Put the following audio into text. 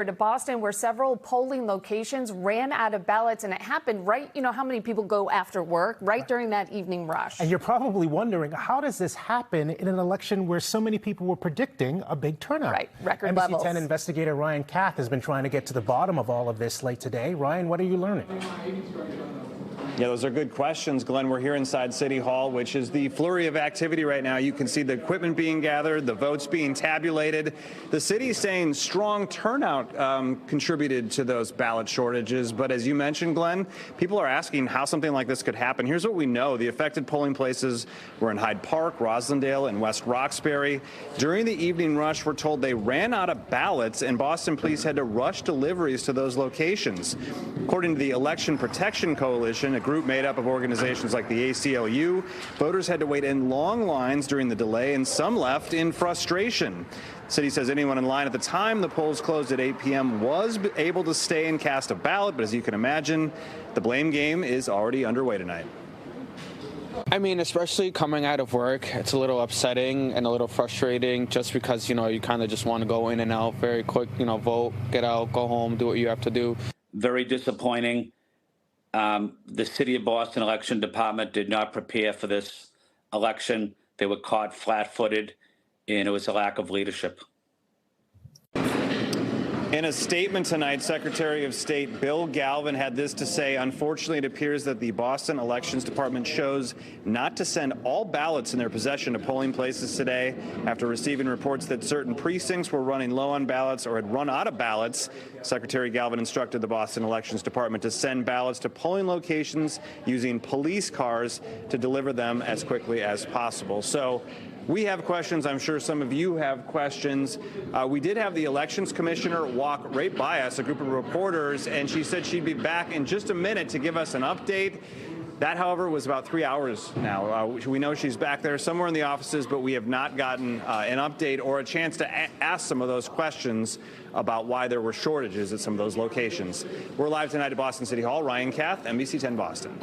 To Boston, where several polling locations ran out of ballots, and it happened right, how many people go after work, right during that evening rush. And you're probably wondering, how does this happen in an election where so many people were predicting a big turnout? Right, record NBC levels. 10 investigator Ryan Kath has been trying to get to the bottom of all of this late today. Ryan, what are you learning? Yeah, those are good questions, Glenn. We're here inside City Hall, which is the flurry of activity right now. You can see the equipment being gathered, the votes being tabulated. The city saying strong turnout contributed to those ballot shortages. But as you mentioned, Glenn, people are asking how something like this could happen. Here's what we know. The affected polling places were in Hyde Park, Roslindale, and West Roxbury. During the evening rush, we're told they ran out of ballots, and Boston police had to rush deliveries to those locations. According to the Election Protection Coalition, a group made up of organizations like the ACLU, voters had to wait in long lines during the delay, and some left in frustration. The city says anyone in line at the time the polls closed at 8 p.m. was able to stay and cast a ballot, but as you can imagine, the blame game is already underway tonight. I mean, especially coming out of work, it's a little upsetting and a little frustrating just because, you kind of just want to go in and out very quick, vote, get out, go home, do what you have to do. Very disappointing. The City of Boston Election Department did not prepare for this election. They were caught flat-footed, and it was a lack of leadership. In a statement tonight, Secretary of State Bill Galvin had this to say. Unfortunately, it appears that the Boston Elections Department chose not to send all ballots in their possession to polling places today after receiving reports that certain precincts were running low on ballots or had run out of ballots. Secretary Galvin instructed the Boston Elections Department to send ballots to polling locations using police cars to deliver them as quickly as possible. So we have questions. I'm sure some of you have questions. We did have the elections commissioner walk right by us, a group of reporters, and she said she'd be back in just a minute to give us an update. That, however, was about 3 hours now. We know she's back there somewhere in the offices, but we have not gotten an update or a chance to ask some of those questions about why there were shortages at some of those locations. We're live tonight at Boston City Hall. Ryan Kath, NBC 10 Boston.